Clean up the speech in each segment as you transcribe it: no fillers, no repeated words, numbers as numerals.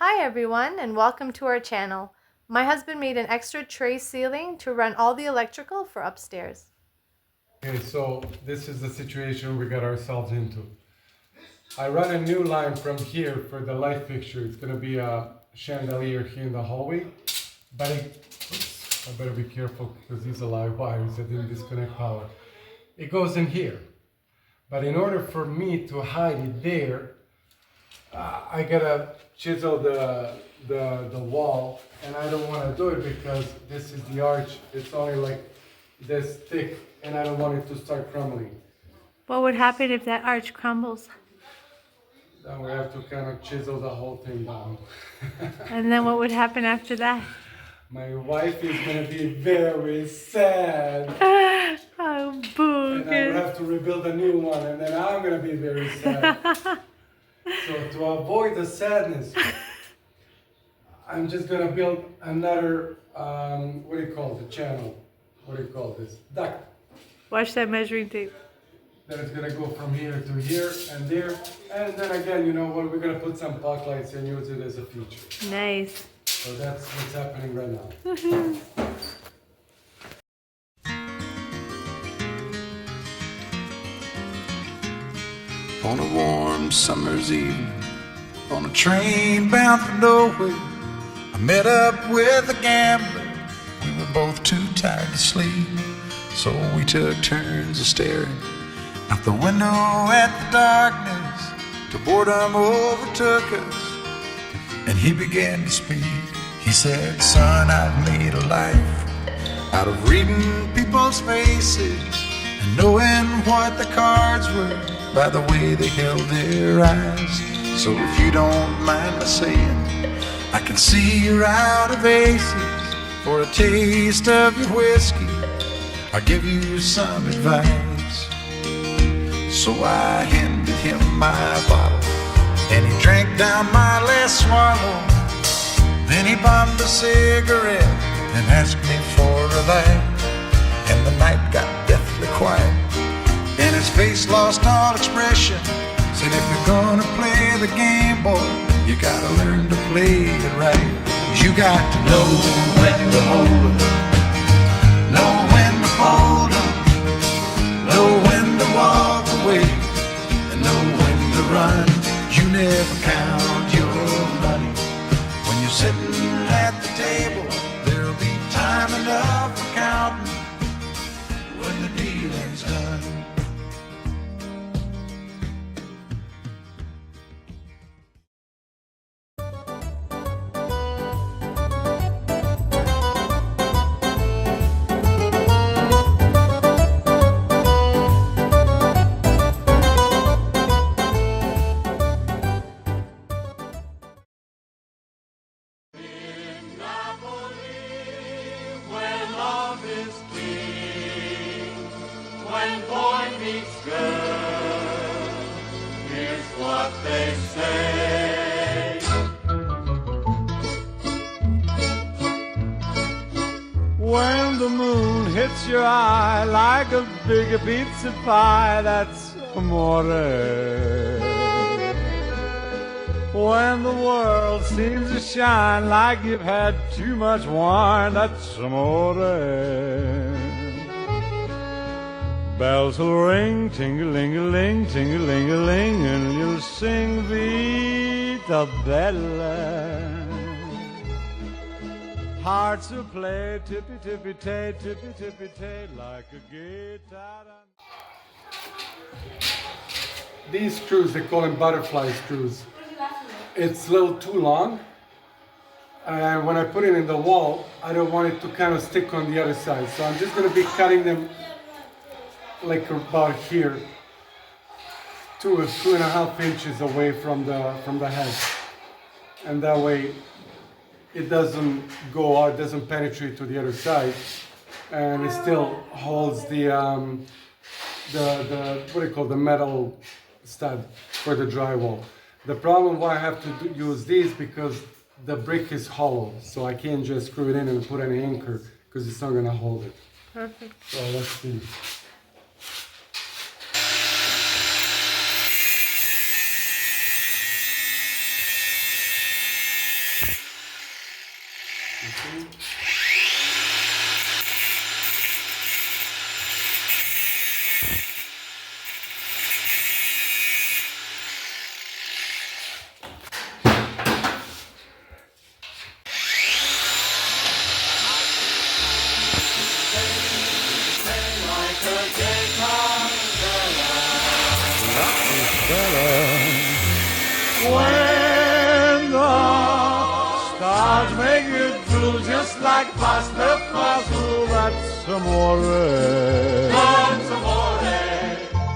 Hi everyone and welcome to our channel. My husband made an extra tray ceiling to run all the electrical for upstairs. Okay, so this is the situation we got ourselves into. I run a new line from here for the light fixture. It's gonna be a chandelier here in the hallway, but I better be careful because these are live wires. I didn't disconnect power. It goes in here, but in order for me to hide it there, I gotta chisel the wall, and I don't want to do it because this is the arch. It's only like this thick, and I don't want it to start crumbling. What would happen if that arch crumbles? Then we have to kind of chisel the whole thing down. And then what would happen after that? My wife is gonna be very sad. Oh, boo. And I will have to rebuild a new one, and then I'm gonna be very sad. So to avoid the sadness, I'm just gonna build another, what do you call the channel? What do you call this? Duct. Watch that measuring tape. That is gonna go from here to here and there. And then again, you know what, we're gonna put some puck lights and use it as a feature. Nice. So that's what's happening right now. On a warm summer's evening, on a train bound for nowhere, I met up with a gambler. We were both too tired to sleep, so we took turns of staring out the window at the darkness till boredom overtook us, and he began to speak. He said, "Son, I've made a life out of reading people's faces and knowing what the cards were by the way they held their eyes. So if you don't mind my saying, I can see you're out of aces. For a taste of your whiskey, I'll give you some advice." So I handed him my bottle, and he drank down my last swallow. Then he bummed a cigarette and asked me for a light, and the night got deathly quiet, and his face lost all expression. Said, "If you're gonna play the game, boy, you gotta learn to play it right. You got to know when to hold 'em, know when to fold 'em, know when to walk away, and know when to run. You never count your money when you're sitting at the table. There'll be time enough for counting when the dealing's done." When boy meets girl, here's what they say. When the moon hits your eye like a big pizza pie, that's amore. When the world seems to shine like you've had too much wine, that's amore. Bells will ring, ting-a-ling-a-ling, ting-a-ling-a-ling, and you'll sing Vita Bella. Hearts will play tippy-tippy-tay, tippy-tippy-tay, like a guitar. These screws, they call them butterfly screws. It's a little too long. And when I put it in the wall, I don't want it to kind of stick on the other side. So I'm just gonna be cutting them like about here, 2.5 inches away from the head, and that way it doesn't go out, doesn't penetrate to the other side, and it still holds the what do you call the metal stud for the drywall. The problem why I have to use these because the brick is hollow, so I can't just screw it in and put an anchor because it's not gonna hold it. Perfect. So let's see. When the stars make you drool just like pasta fazool, that's amore. That's amore.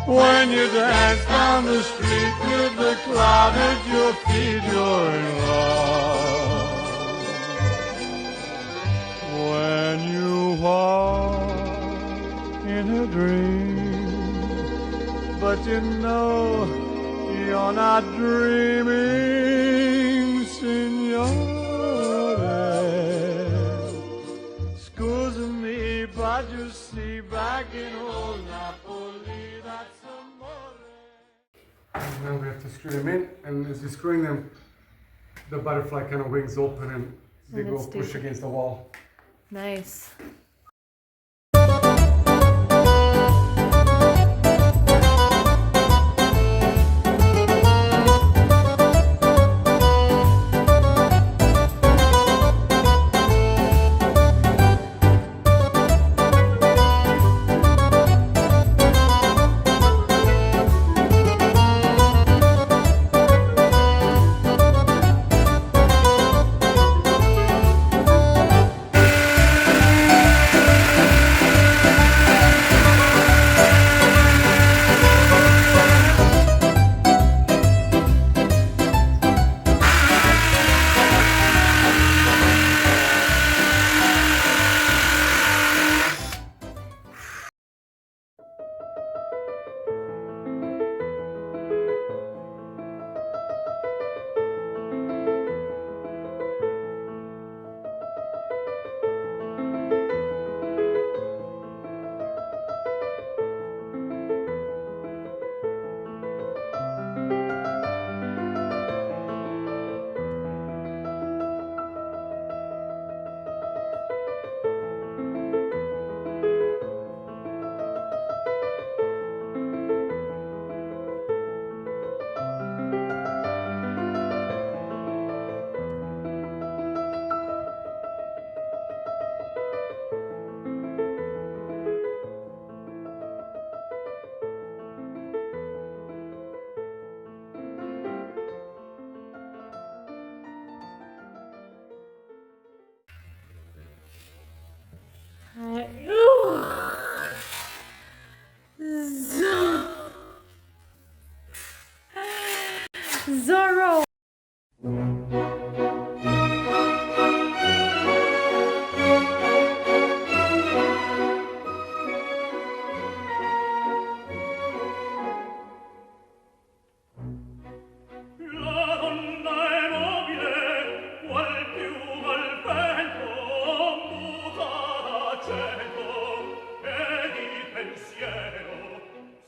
When you dance down the street with the cloud at your feet, you're in love. When you walk in a dream, but you know you're not dreaming, signore. Scusa me, but you see, back in old Napoli, that's amore. And now we have to screw them in, and as you're screwing them, the butterfly kind of wings open and they And go it's push deep. against the wall. Nice. Zorro. La donna è mobile, qual piuma al vento, muta d'accento, e di pensiero,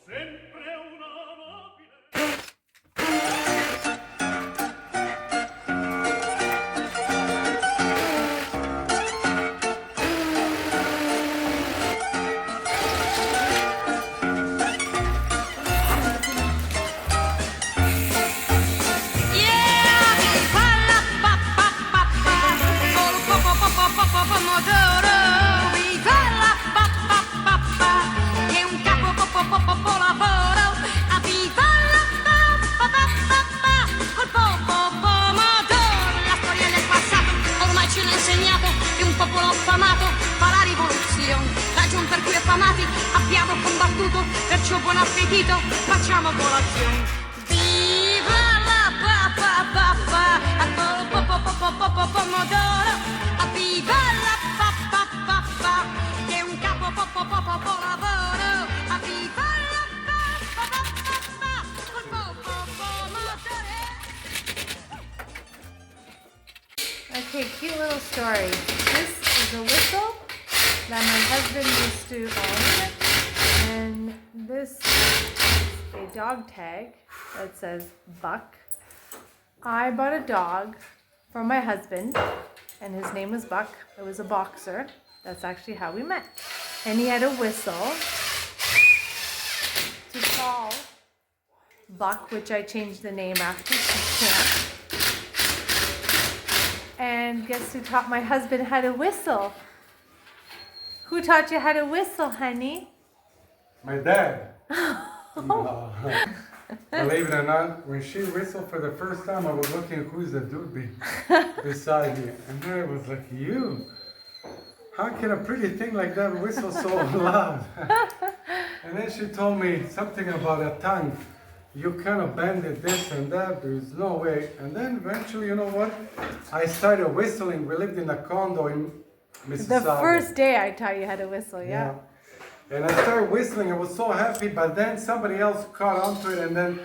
sempre una mobile. Abbiamo combattuto, perciò buon appetito, facciamo colazione. Viva la pomodoro, viva la che è un capo lavoro, viva la col pomodoro. Okay, cute little story. This is a whistle that my husband used to own, and this is a dog tag that says Buck. I bought a dog for my husband, and his name was Buck. It was a boxer. That's actually how we met. And he had a whistle to call Buck, which I changed the name after camp. And guess who taught my husband how to whistle? Who taught you how to whistle, honey? My dad. No. Believe it or not, when she whistled for the first time, I was looking who's the dude beside me. And then I was like, you? How can a pretty thing like that whistle so loud? And then she told me something about a tongue. You kind of bend it this and that, there's no way. And then eventually, you know what? I started whistling. We lived in a condo in Mississauga. The first day I taught you how to whistle, yeah. And I started whistling. I was so happy, but then somebody else caught onto it, and then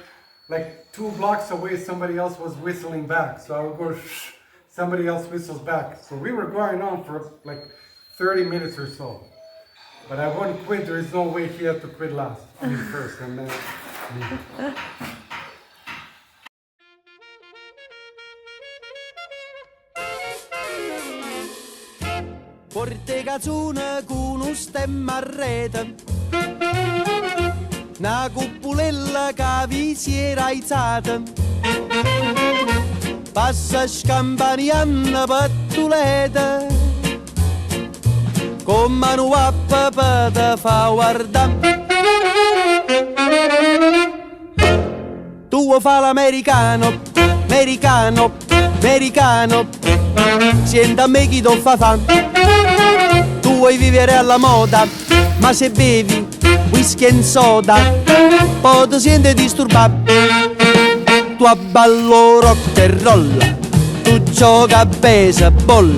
like 2 blocks away, somebody else was whistling back. So I would go, shh, somebody else whistles back. So we were going on for like 30 minutes or so. But I wouldn't quit. There is no way he had to quit last. I mean first, and then me. Porte cazzone con un stemma a rete, una cuppulella che vi si era aizzata, passa scampanianna pattuleta, con mano a papà te fa guardare. Tu fa l'americano, americano, americano, senta a me chi ti fa fame. Tu vuoi vivere alla moda, ma se bevi whisky e soda, poi ti senti disturbato. Tu abballo rock and roll, tu gioca a baseball,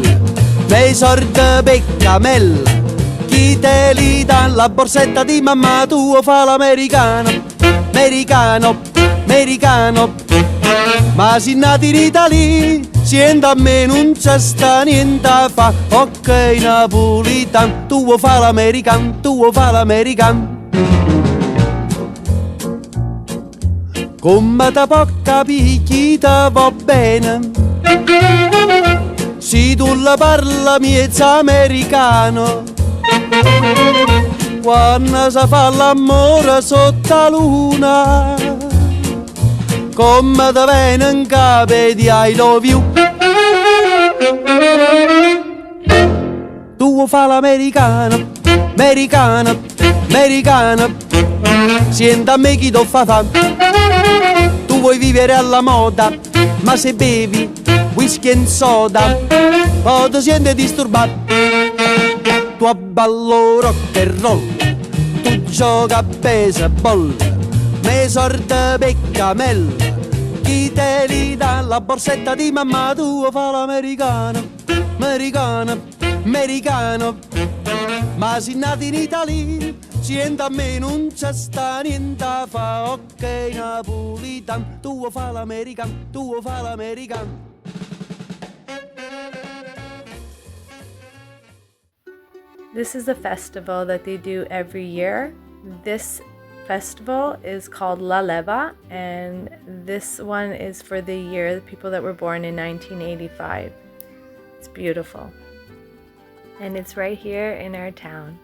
nei sordi peccamella, chi te li dà la borsetta di mamma, tu fa l'americano, americano, americano, ma si nati in Italia, sienta a me non c'è sta niente a fa, ok napolitan, tu fa l'american, tu fa l'american. Come te può capire chi te va bene, se tu la parla miezza americano, quando si fa l'amore sotto la luna, come te viene in capo di I love you. Tu fa l'americano, americano, americano, senta a me chi ti fa fame. Tu vuoi vivere alla moda, ma se bevi whisky e soda, poi ti senti disturbato. Tu abballo rock and roll, tu gioca a baseball, me sorda peccamella, chi te li dà la borsetta di mamma, tu fa l'americano, americano, americano, ma si nati in Italia, sienta a me non c'è sta niente a fa, ok napolitan, tu fa l'american, tu fa l'american. This is a festival that they do every year. This festival is called La Leva, and this one is for the year, the people that were born in 1985. It's beautiful. And it's right here in our town.